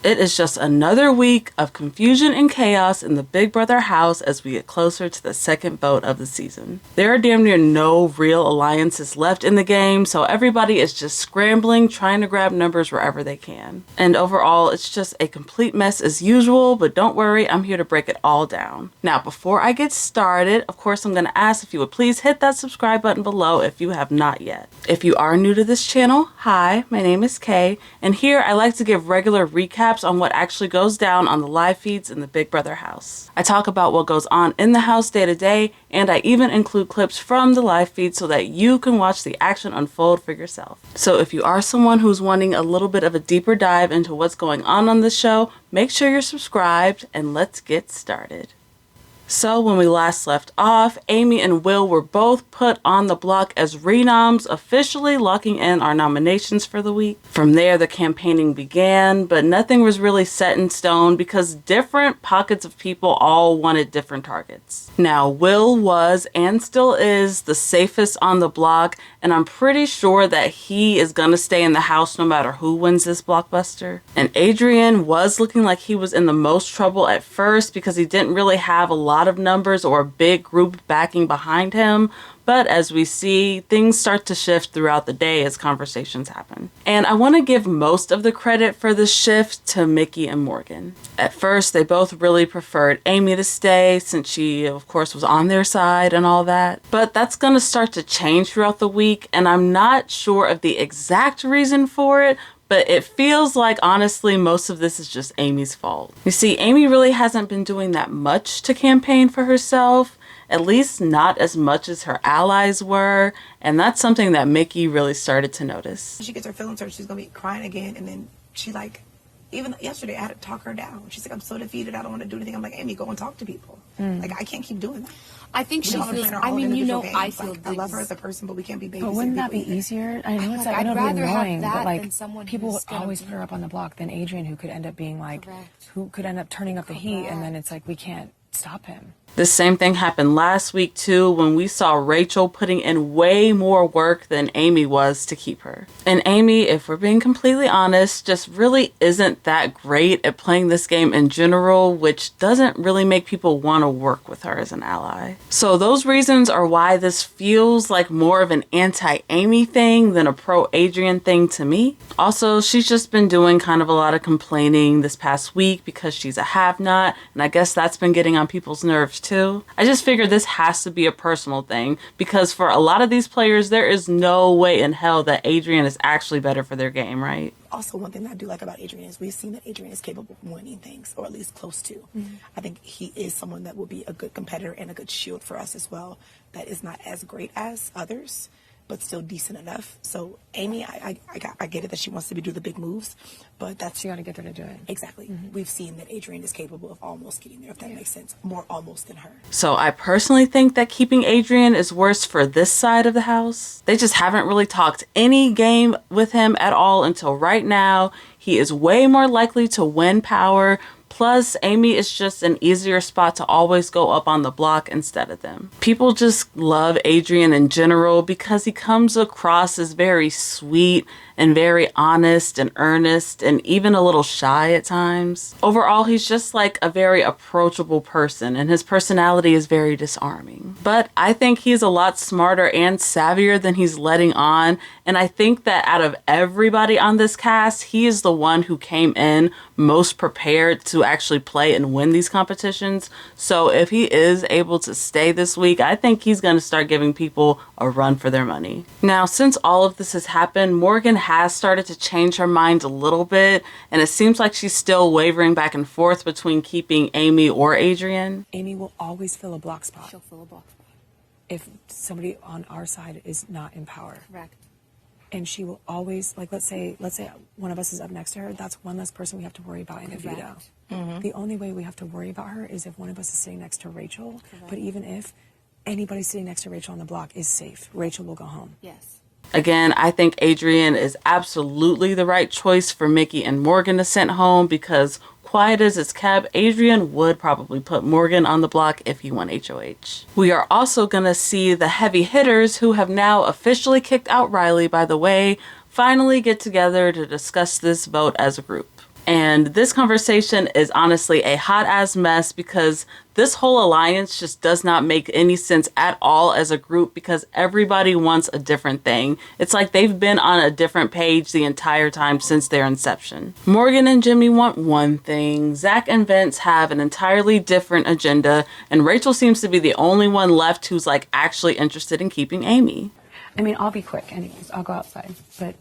It is just another week of confusion and chaos in the Big Brother house as we get closer to the second vote of the season. There are damn near no real alliances left in the game, so everybody is just scrambling, trying to grab numbers wherever they can. And overall, it's just a complete mess as usual, but don't worry, I'm here to break it all down. Now, before I get started, of course, I'm going to ask if you would please hit that subscribe button below if you have not yet. If you are new to this channel, hi, my name is Kay, and here I like to give regular recaps on what actually goes down on the live feeds in the Big Brother house. I talk about what goes on in the house day to day, and I even include clips from the live feed so that you can watch the action unfold for yourself. So if you are someone who's wanting a little bit of a deeper dive into what's going on this show, make sure you're subscribed and let's get started. So when we last left off, Amy and Will were both put on the block as renoms, officially locking in our nominations for the week. From there, the campaigning began, but nothing was really set in stone because different pockets of people all wanted different targets. Now, Will was and still is the safest on the block, and I'm pretty sure that he is gonna stay in the house no matter who wins this blockbuster. And Adrian was looking like he was in the most trouble at first because he didn't really have a lot of numbers or a big group backing behind him, but as we see, things start to shift throughout the day as conversations happen. And I want to give most of the credit for the shift to Mickey and Morgan. At first, they both really preferred Amy to stay since she, of course, was on their side and all that. But that's going to start to change throughout the week, and I'm not sure of the exact reason for it, but it feels like, honestly, most of this is just Amy's fault. You see, Amy really hasn't been doing that much to campaign for herself, at least not as much as her allies were, and that's something that Mickey really started to notice. She gets her feelings hurt, she's gonna be crying again, and then she even yesterday I had to talk her down. She's like, I'm so defeated, I don't want to do anything. I'm like, Amy, go and talk to people. Like, I can't keep doing that. I think she feels, I mean, you know, I feel I love her as a person, but we can't be babies. But wouldn't that be easier? I know it's like, I know it'd be annoying, but like, people would always put her up on the block than Adrian, who could end up being like, who could end up turning up the heat, and then it's like, we can't stop him. The same thing happened last week too, when we saw Rachel putting in way more work than Amy was to keep her. And Amy, if we're being completely honest, just really isn't that great at playing this game in general, which doesn't really make people want to work with her as an ally. So those reasons are why this feels like more of an anti-Amy thing than a pro-Adrian thing to me. Also, she's just been doing kind of a lot of complaining this past week because she's a have-not, and I guess that's been getting on people's nerves too. I just figured this has to be a personal thing because for a lot of these players, there is no way in hell that Adrian is actually better for their game, right? Also, one thing that I do like about Adrian is we've seen that Adrian is capable of winning things, or at least close to. I think he is someone that will be a good competitor and a good shield for us as well, that is not as great as others, but still decent enough. So Amy, I get it that she wants to do the big moves, but that's... You got to get her to do it. Exactly. We've seen that Adrian is capable of almost getting there, if that makes sense. More almost than her. So I personally think that keeping Adrian is worse for this side of the house. They just haven't really talked any game with him at all until right now. He is way more likely to win power. Plus, Amy is just an easier spot to always go up on the block instead of them. People just love Adrian in general because he comes across as very sweet and very honest and earnest and even a little shy at times. Overall, he's just like a very approachable person and his personality is very disarming. But I think he's a lot smarter and savvier than he's letting on, and I think that out of everybody on this cast, he is the one who came in most prepared to actually play and win these competitions. So if he is able to stay this week, I think he's going to start giving people a run for their money. Now, since all of this has happened, Morgan has started to change her mind a little bit, and it seems like she's still wavering back and forth between keeping Amy or Adrian. Amy will always fill a block spot. She'll fill a block spot. If somebody on our side is not in power. Correct. And she will always, like, let's say one of us is up next to her, that's one less person we have to worry about in a veto. The only way we have to worry about her is if one of us is sitting next to Rachel. But even if anybody sitting next to Rachel on the block is safe, Rachel will go home. Yes. Again, I think Adrian is absolutely the right choice for Mickey and Morgan to send home because quiet as it's kept, Adrian would probably put Morgan on the block if he won HOH. We are also going to see the heavy hitters who have now officially kicked out Rylie, by the way, finally get together to discuss this vote as a group. And this conversation is honestly a hot-ass mess because this whole alliance just does not make any sense at all as a group because everybody wants a different thing. It's like they've been on a different page the entire time since their inception. Morgan and Jimmy want one thing, Zach and Vince have an entirely different agenda, and Rachel seems to be the only one left who's like actually interested in keeping Amy. I mean, I'll be quick anyways. I'll go outside. But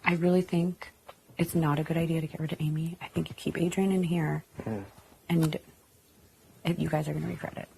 I really think it's not a good idea to get rid of Amy. I think you keep Adrian in here, and you guys are going to regret it.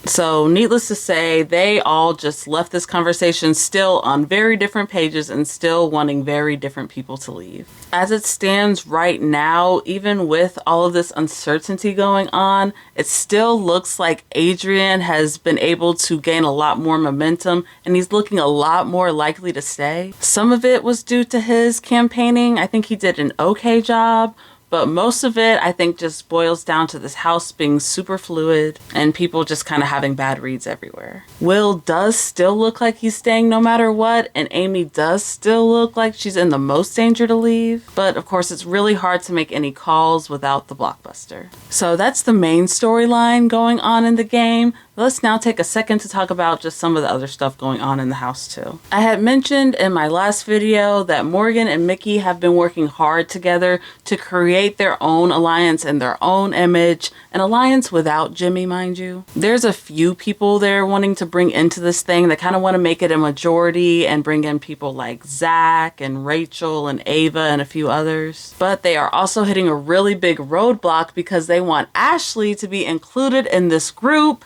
So needless to say, they all just left this conversation still on very different pages and still wanting very different people to leave. As it stands right now, even with all of this uncertainty going on, it still looks like Adrian has been able to gain a lot more momentum and he's looking a lot more likely to stay. Some of it was due to his campaigning. I think he did an okay job. But most of it, I think, just boils down to this house being super fluid and people just kind of having bad reads everywhere. Will does still look like he's staying no matter what, and Amy does still look like she's in the most danger to leave. But of course, it's really hard to make any calls without the blockbuster. So that's the main storyline going on in the game. Let's now take a second to talk about just some of the other stuff going on in the house too. I had mentioned in my last video that Morgan and Mickey have been working hard together to create their own alliance and their own image, an alliance without Jimmy, mind you. There's a few people they're wanting to bring into this thing that kind of want to make it a majority and bring in people like Zach and Rachel and Ava and a few others. But they are also hitting a really big roadblock because they want Ashley to be included in this group.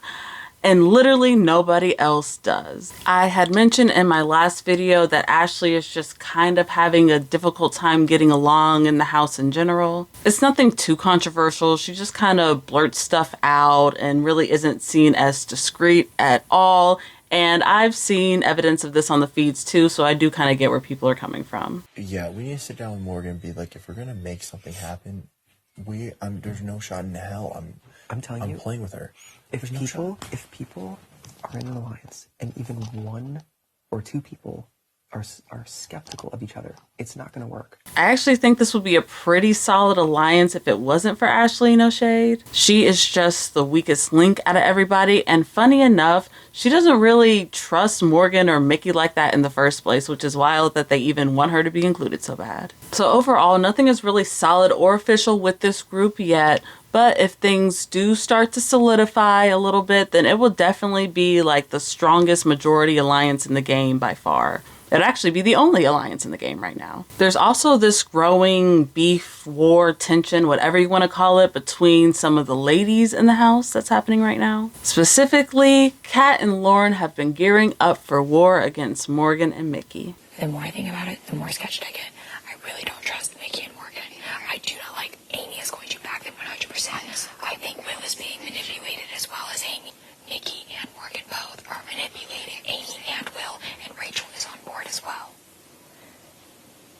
And literally nobody else does. I had mentioned in my last video that Ashley is just kind of having a difficult time getting along in the house in general. It's nothing too controversial. She just kind of blurts stuff out and really isn't seen as discreet at all. And I've seen evidence of this on the feeds too, so I do kind of get where people are coming from. Yeah, we need to sit down with Morgan and be like, if we're going to make something happen, there's no shot in hell. I'm playing with her. If people are in an alliance and even one or two people are skeptical of each other, it's not going to work. I actually think this would be a pretty solid alliance if it wasn't for Ashley, no shade. She is just the weakest link out of everybody, and funny enough, she doesn't really trust Morgan or Mickey like that in the first place, which is wild that they even want her to be included so bad. So overall, nothing is really solid or official with this group yet, but if things do start to solidify a little bit, then it will definitely be like the strongest majority alliance in the game by far. It'd actually be the only alliance in the game right now. There's also this growing beef, war, tension, whatever you want to call it, between some of the ladies in the house that's happening right now. Specifically, Kat and Lauren have been gearing up for war against Morgan and Mickey. The more I think about it, the more sketched I get. I really don't trust Mickey and Morgan. I do not like Amy is going to back them 100%. I think Will is being manipulated as well as Amy. Mickey and Morgan both are manipulating Amy and Will, and Rachel is on board as well.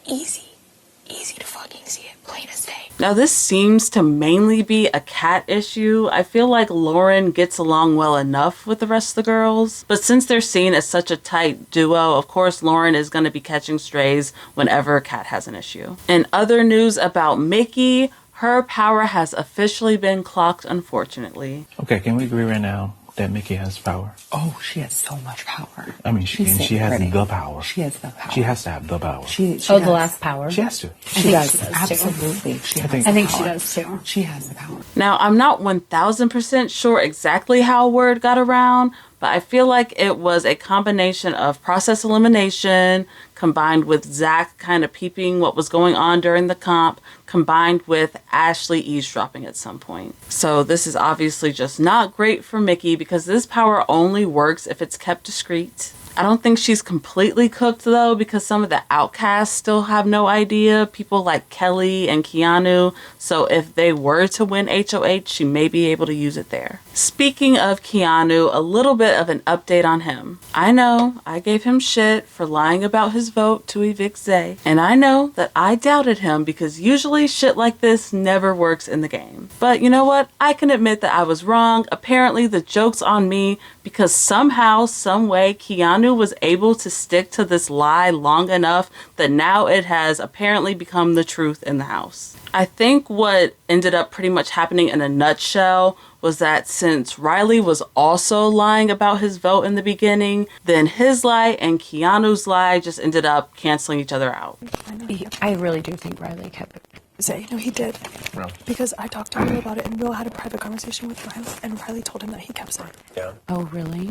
Easy to fucking see it, plain as day. Now this seems to mainly be a Kat issue. I feel like Lauren gets along well enough with the rest of the girls, but since they're seen as such a tight duo, of course Lauren is going to be catching strays whenever Kat has an issue. In other news about Mickey, her power has officially been clocked, unfortunately. Okay, can we agree right now that Mickey has power? Oh, she has so much power. I mean, she has the power. She has the power. She has to have the power. The last power. She has to. She does. Absolutely. I think she does too. She has the power. Now, I'm not 1000% sure exactly how word got around, but I feel like it was a combination of process elimination combined with Zach kind of peeping what was going on during the comp, combined with Ashley eavesdropping at some point. So this is obviously just not great for Mickey because this power only works if it's kept discreet. I don't think she's completely cooked though, because some of the outcasts still have no idea. People like Kelley and Keanu. So if they were to win HOH, she may be able to use it there. Speaking of Keanu, a little bit of an update on him. I know I gave him shit for lying about his vote to evict Zay. And I know that I doubted him because usually shit like this never works in the game. But you know what? I can admit that I was wrong. Apparently the joke's on me because somehow, some way, Keanu was able to stick to this lie long enough that now it has apparently become the truth in the house. I think what ended up pretty much happening in a nutshell was that since Rylie was also lying about his vote in the beginning, then his lie and Keanu's lie just ended up canceling each other out. I really do think Rylie kept it. No, he did. No. Because I talked to Will about it, and Will had a private conversation with Rylie, and Rylie told him that he kept it. Yeah. Oh, really?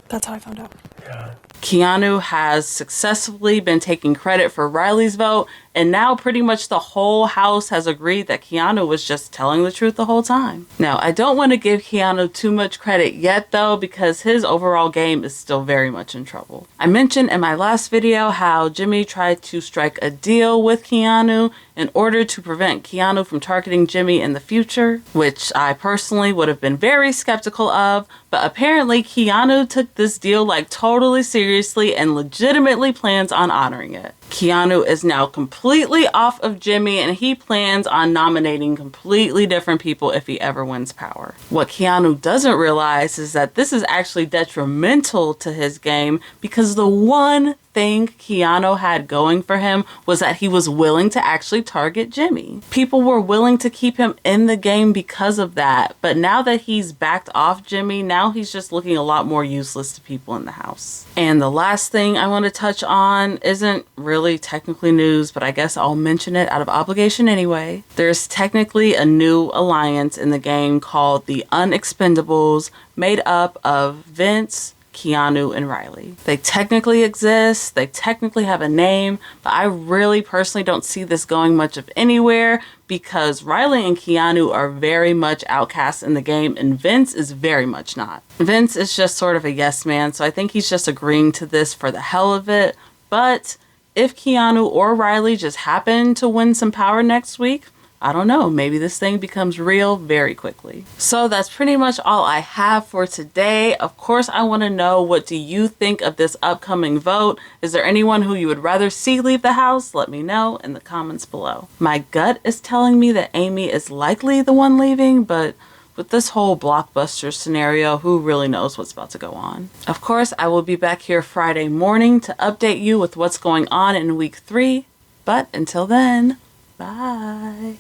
That's how I found out. Yeah. Keanu has successfully been taking credit for Riley's vote, and now pretty much the whole house has agreed that Keanu was just telling the truth the whole time. Now, I don't want to give Keanu too much credit yet though, because his overall game is still very much in trouble. I mentioned in my last video how Jimmy tried to strike a deal with Keanu in order to prevent Keanu from targeting Jimmy in the future, which I personally would have been very skeptical of, but apparently Keanu took this deal like totally seriously and legitimately plans on honoring it. Keanu is now completely off of Jimmy, and he plans on nominating completely different people if he ever wins power. What Keanu doesn't realize is that this is actually detrimental to his game, because the one thing Keanu had going for him was that he was willing to actually target Jimmy. People were willing to keep him in the game because of that, but now that he's backed off Jimmy, now he's just looking a lot more useless to people in the house. And the last thing I want to touch on isn't really technically news, but I guess I'll mention it out of obligation anyway. There's technically a new alliance in the game called the Unexpendables, made up of Vince, Keanu, and Rylie. They technically exist, they technically have a name, but I really personally don't see this going much of anywhere, because Rylie and Keanu are very much outcasts in the game, and Vince is very much not. Vince is just sort of a yes man, so I think he's just agreeing to this for the hell of it. But if Keanu or Rylie just happen to win some power next week, I don't know, maybe this thing becomes real very quickly. So that's pretty much all I have for today. Of course, I want to know, what do you think of this upcoming vote? Is there anyone who you would rather see leave the house? Let me know in the comments below. My gut is telling me that Amy is likely the one leaving, but with this whole blockbuster scenario, who really knows what's about to go on? Of course, I will be back here Friday morning to update you with what's going on in week 3. But until then, bye.